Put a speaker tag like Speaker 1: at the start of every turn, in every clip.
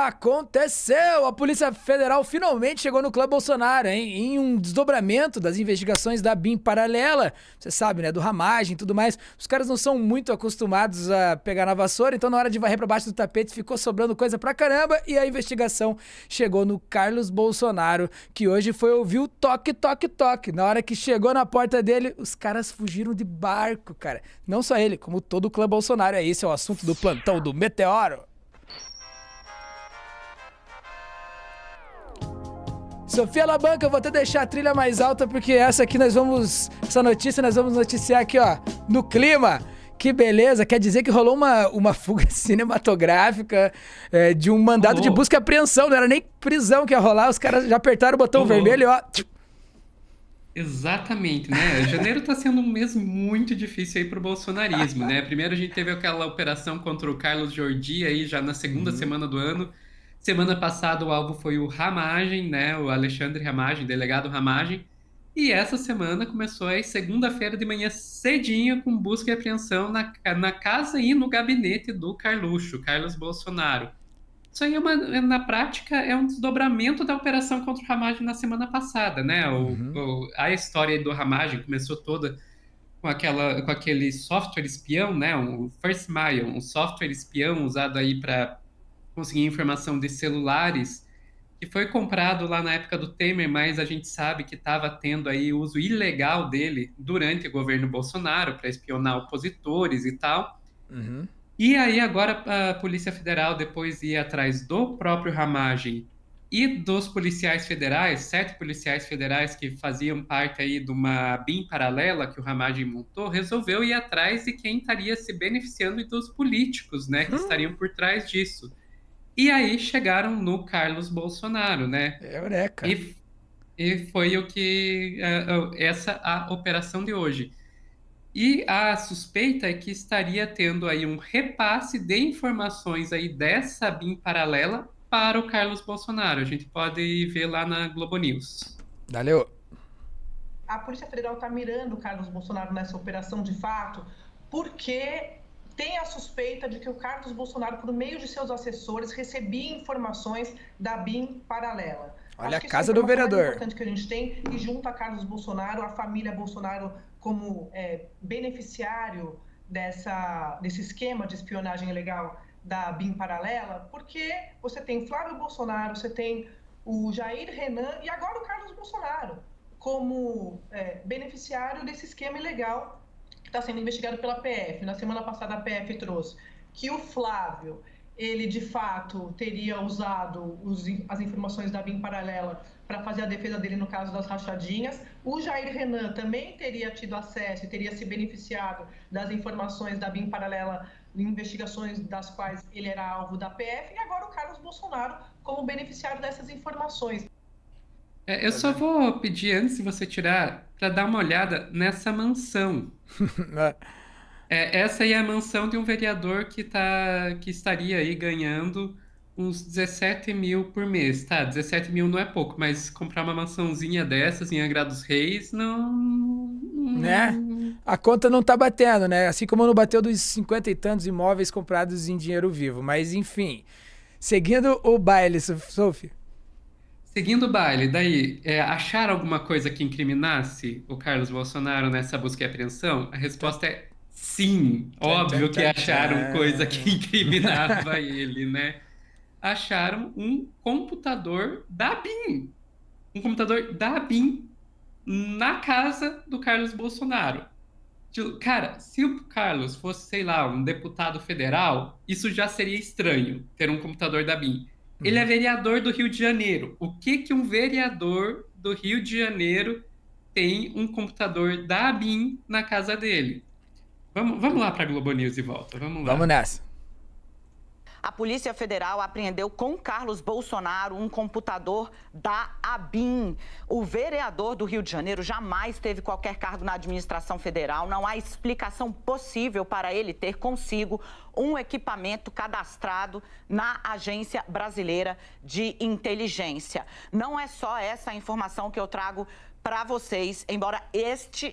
Speaker 1: Aconteceu! A Polícia Federal finalmente chegou no Clã Bolsonaro, hein? Em um desdobramento das investigações da BIM paralela. Você sabe, né? Do ramagem e tudo mais. Os caras não são muito acostumados a pegar na vassoura, então na hora de varrer pra baixo do tapete ficou sobrando coisa pra caramba e a investigação chegou no Carlos Bolsonaro, que hoje foi ouvir o toque, toque, toque. Na hora que chegou na porta dele, os caras fugiram de barco, cara. Não só ele, como todo o Clã Bolsonaro. Esse é o assunto do plantão do Meteoro. Sofia Labanca, eu vou até deixar a trilha mais alta, porque essa notícia nós vamos noticiar aqui, ó, no clima. Que beleza, quer dizer que rolou uma fuga cinematográfica de um mandado de busca e apreensão, não era nem prisão que ia rolar, os caras já apertaram o botão vermelho e ó...
Speaker 2: Exatamente, né? Janeiro tá sendo um mês muito difícil aí pro bolsonarismo, né? Primeiro a gente teve aquela operação contra o Carlos Jordi aí já na segunda semana do ano. Semana passada o alvo foi o Ramagem, né? O Alexandre Ramagem, delegado Ramagem. E essa semana começou aí segunda-feira de manhã cedinho com busca e apreensão na casa e no gabinete do Carluxo, Carlos Bolsonaro. Isso aí na prática é um desdobramento da operação contra o Ramagem na semana passada, né? A história do Ramagem começou toda com aquele software espião, né? O First Mile, um software espião usado aí para conseguir informação de celulares, que foi comprado lá na época do Temer, mas a gente sabe que estava tendo aí uso ilegal dele durante o governo Bolsonaro para espionar opositores e tal. E aí agora a Polícia Federal depois ia atrás do próprio Ramagem e dos policiais federais, 7 policiais federais que faziam parte aí de uma BIM paralela que o Ramagem montou, resolveu ir atrás de quem estaria se beneficiando e dos políticos, né, que estariam por trás disso. E aí chegaram no Carlos Bolsonaro, né?
Speaker 1: Eureka!
Speaker 2: E foi o que a operação de hoje. E a suspeita é que estaria tendo aí um repasse de informações aí dessa BIM paralela para o Carlos Bolsonaro. A gente pode ver lá na Globo News.
Speaker 1: Valeu!
Speaker 3: A Polícia Federal está mirando o Carlos Bolsonaro nessa operação de fato, porque tem a suspeita de que o Carlos Bolsonaro, por meio de seus assessores, recebia informações da BIM paralela.
Speaker 1: Olha a casa do vereador.
Speaker 3: É importante que a gente tem e junta Carlos Bolsonaro, a família Bolsonaro como beneficiário desse esquema de espionagem ilegal da BIM paralela, porque você tem Flávio Bolsonaro, você tem o Jair Renan e agora o Carlos Bolsonaro como beneficiário desse esquema ilegal que está sendo investigado pela PF. Na semana passada a PF trouxe que o Flávio, ele de fato teria usado as informações da BIM paralela para fazer a defesa dele no caso das rachadinhas. O Jair Renan também teria tido acesso e teria se beneficiado das informações da BIM paralela em investigações das quais ele era alvo da PF. E agora o Carlos Bolsonaro como beneficiário dessas informações.
Speaker 2: Eu só vou pedir, antes de você tirar, para dar uma olhada nessa mansão. Essa aí é a mansão de um vereador que estaria aí ganhando uns 17 mil por mês. Tá, 17 mil não é pouco, mas comprar uma mansãozinha dessas em Angra dos Reis, não...
Speaker 1: Né? A conta não tá batendo, né? Assim como não bateu dos 50 e tantos imóveis comprados em dinheiro vivo. Mas, enfim, seguindo o baile, Sophie.
Speaker 2: Seguindo o baile, daí, acharam alguma coisa que incriminasse o Carlos Bolsonaro nessa busca e apreensão? A resposta é sim. Óbvio que acharam coisa que incriminava ele, né? Acharam um computador da BIM. Um computador da BIM na casa do Carlos Bolsonaro. Cara, se o Carlos fosse, sei lá, um deputado federal, isso já seria estranho, ter um computador da BIM. Ele é vereador do Rio de Janeiro. O que um vereador do Rio de Janeiro tem um computador da BIM na casa dele? Vamos lá para a Globo News e volta. Vamos lá.
Speaker 1: Vamos nessa.
Speaker 4: A Polícia Federal apreendeu com Carlos Bolsonaro um computador da ABIN. O vereador do Rio de Janeiro jamais teve qualquer cargo na administração federal. Não há explicação possível para ele ter consigo um equipamento cadastrado na Agência Brasileira de Inteligência. Não é só essa informação que eu trago para vocês, embora este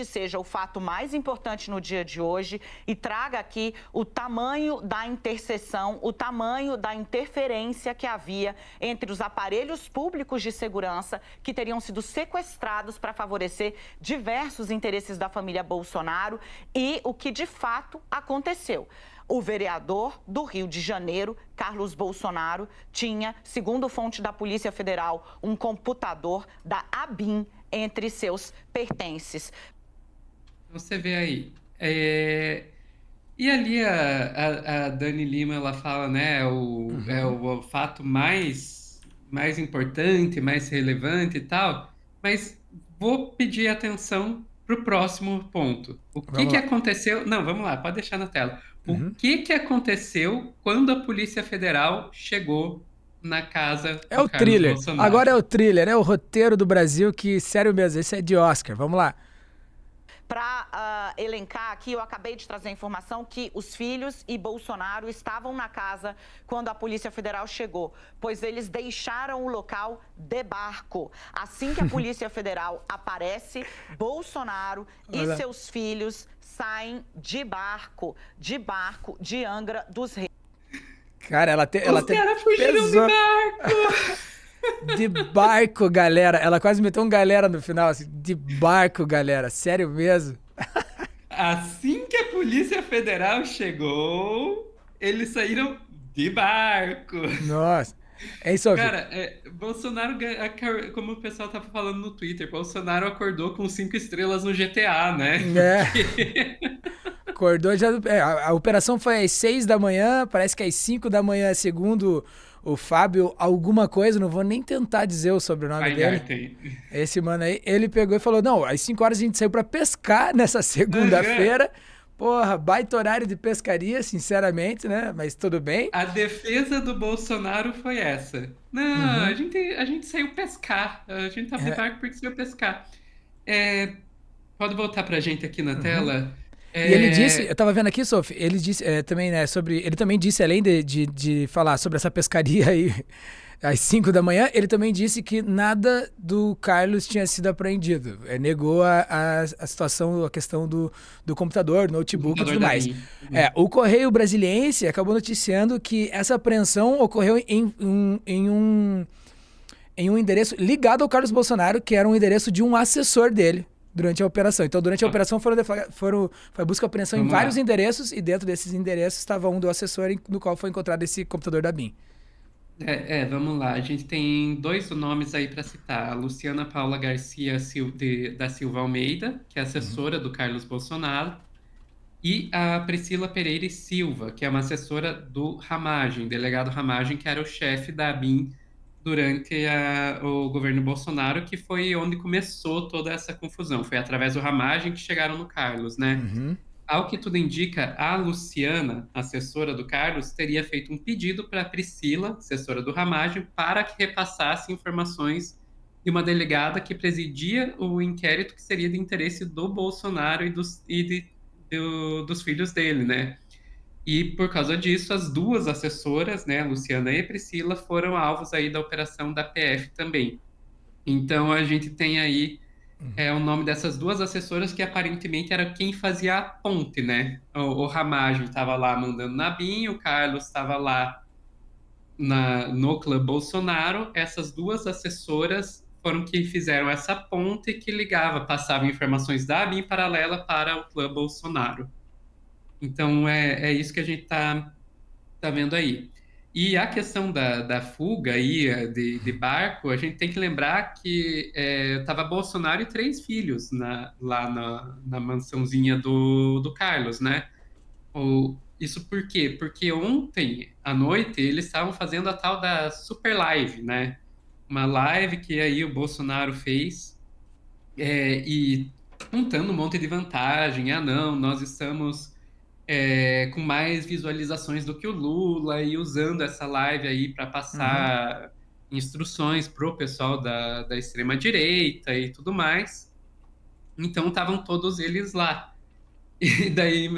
Speaker 4: seja o fato mais importante no dia de hoje e traga aqui o tamanho da interseção, o tamanho da interferência que havia entre os aparelhos públicos de segurança que teriam sido sequestrados para favorecer diversos interesses da família Bolsonaro e o que de fato aconteceu. O vereador do Rio de Janeiro, Carlos Bolsonaro, tinha, segundo fonte da Polícia Federal, um computador da ABIN entre seus pertences.
Speaker 2: Você vê aí. E ali a Dani Lima, ela fala, né, o fato mais importante, mais relevante e tal, mas vou pedir atenção para o próximo ponto. O que aconteceu? Não, vamos lá, pode deixar na tela. O que aconteceu quando a Polícia Federal chegou na casa do
Speaker 1: É o
Speaker 2: Carlos
Speaker 1: thriller.
Speaker 2: Bolsonaro?
Speaker 1: Agora é o thriller, é o roteiro do Brasil que, sério mesmo, esse é de Oscar. Vamos lá.
Speaker 4: Para elencar aqui, eu acabei de trazer a informação que os filhos e Bolsonaro estavam na casa quando a Polícia Federal chegou, pois eles deixaram o local de barco. Assim que a Polícia Federal aparece, Bolsonaro e seus filhos saem de barco de Angra dos Reis.
Speaker 1: Cara, ela
Speaker 2: Os caras fugiram de barco!
Speaker 1: De barco, galera. Ela quase meteu um galera no final, assim. De barco, galera. Sério mesmo?
Speaker 2: Assim que a Polícia Federal chegou, eles saíram de barco.
Speaker 1: Nossa. É isso, Sofia.
Speaker 2: Cara, Bolsonaro, como o pessoal tava falando no Twitter, Bolsonaro acordou com 5 estrelas no GTA, né?
Speaker 1: Acordou já. A operação foi às 6 da manhã, parece que às 5 da manhã, segundo o Fábio, alguma coisa, não vou nem tentar dizer o sobrenome dele. Esse mano aí, ele pegou e falou: não, às 5 horas a gente saiu pra pescar nessa segunda-feira. Porra, baita horário de pescaria, sinceramente, né? Mas tudo bem.
Speaker 2: A defesa do Bolsonaro foi essa. Não, a gente saiu pescar. A gente tava de barco porque saiu pescar. Pode voltar pra gente aqui na tela.
Speaker 1: E ele disse, eu tava vendo aqui, Sophie, ele disse também, né, ele também disse, além de falar sobre essa pescaria aí às 5 da manhã, ele também disse que nada do Carlos tinha sido apreendido. Negou a situação, a questão do computador, notebook e tudo mais. O Correio Brasiliense acabou noticiando que essa apreensão ocorreu em um endereço ligado ao Carlos Bolsonaro, que era um endereço de um assessor dele durante a operação. Então, durante a operação foi busca e apreensão em vários endereços, e dentro desses endereços estava um do assessor no qual foi encontrado esse computador da BIM.
Speaker 2: Vamos lá. A gente tem 2 nomes aí para citar. A Luciana Paula Garcia da Silva Almeida, que é assessora do Carlos Bolsonaro, e a Priscila Pereira e Silva, que é uma assessora do Ramagem, delegado Ramagem, que era o chefe da BIM durante o governo Bolsonaro, que foi onde começou toda essa confusão. Foi através do Ramagem que chegaram no Carlos, né? Ao que tudo indica, a Luciana, assessora do Carlos, teria feito um pedido para a Priscila, assessora do Ramagem, para que repassasse informações de uma delegada que presidia o inquérito que seria de interesse do Bolsonaro e dos filhos dele, né? E por causa disso, as 2 assessoras, né, Luciana e Priscila, foram alvos aí da operação da PF também. Então a gente tem aí o nome dessas 2 assessoras que aparentemente era quem fazia a ponte, né? O Ramagem estava lá mandando na BIM, o Carlos estava lá no Clã Bolsonaro. Essas 2 assessoras foram que fizeram essa ponte que passavam informações da BIM paralela para o Clã Bolsonaro. Então é isso que a gente tá vendo aí. E a questão da fuga aí, de barco, a gente tem que lembrar que estava Bolsonaro e 3 filhos lá na mansãozinha do Carlos, né? Isso por quê? Porque ontem à noite eles estavam fazendo a tal da Super Live, né? Uma live que aí o Bolsonaro fez e contando um monte de vantagem. Não, nós estamos com mais visualizações do que o Lula, e usando essa live aí para passar instruções pro pessoal da extrema-direita e tudo mais. Então estavam todos eles lá. E daí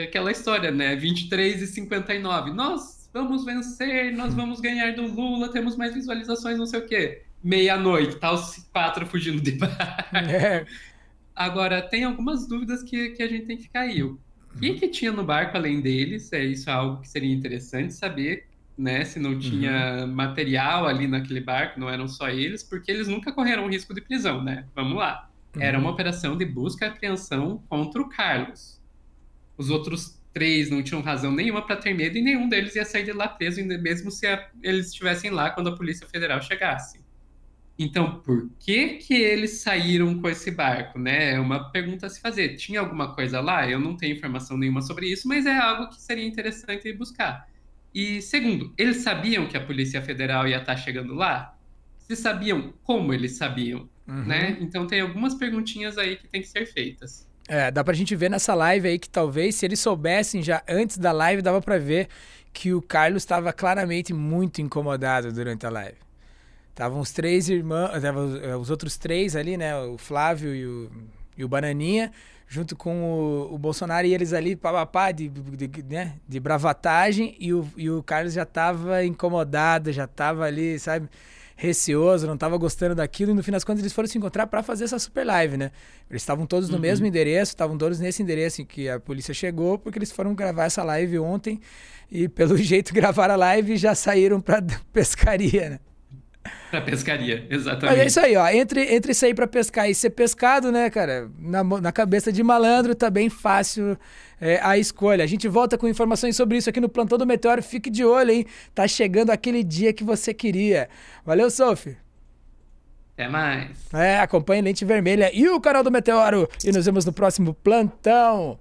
Speaker 2: aquela história, né? 23h59. Nós vamos vencer, nós vamos ganhar do Lula, temos mais visualizações, não sei o quê. meia-noite, tá os 4 fugindo de barco.
Speaker 1: É.
Speaker 2: Agora, tem algumas dúvidas que a gente tem que ficar aí. O que tinha no barco além deles? Isso é algo que seria interessante saber, né? Se não tinha material ali naquele barco, não eram só eles, porque eles nunca correram risco de prisão, né? Vamos lá. Era uma operação de busca e apreensão contra o Carlos. Os outros 3 não tinham razão nenhuma para ter medo e nenhum deles ia sair de lá preso, mesmo se eles estivessem lá quando a Polícia Federal chegasse. Então, por que que eles saíram com esse barco, né? É uma pergunta a se fazer. Tinha alguma coisa lá? Eu não tenho informação nenhuma sobre isso, mas é algo que seria interessante buscar. E segundo, eles sabiam que a Polícia Federal ia estar chegando lá? Se sabiam, como eles sabiam, né? Então tem algumas perguntinhas aí que tem que ser feitas.
Speaker 1: Dá pra gente ver nessa live aí que talvez se eles soubessem já antes da live, dava pra ver que o Carlos estava claramente muito incomodado durante a live. Estavam os 3 irmãos, os outros 3 ali, né? O Flávio e o Bananinha, junto com o Bolsonaro e eles ali, papapá, né? De bravatagem, e o Carlos já tava incomodado, já tava ali, sabe? Receoso, não tava gostando daquilo, e no fim das contas eles foram se encontrar para fazer essa super live, né? Eles estavam todos no mesmo endereço, estavam todos nesse endereço em que a polícia chegou, porque eles foram gravar essa live ontem, e pelo jeito gravaram a live e já saíram pra pescaria, né?
Speaker 2: Pra pescaria, exatamente.
Speaker 1: Mas é isso aí, ó. Entre sair pra pescar e ser pescado, né, cara? Na cabeça de malandro tá bem fácil a escolha. A gente volta com informações sobre isso aqui no Plantão do Meteoro. Fique de olho, hein? Tá chegando aquele dia que você queria. Valeu, Sophie.
Speaker 2: Até mais.
Speaker 1: Acompanhe Lente Vermelha e o canal do Meteoro. E nos vemos no próximo Plantão.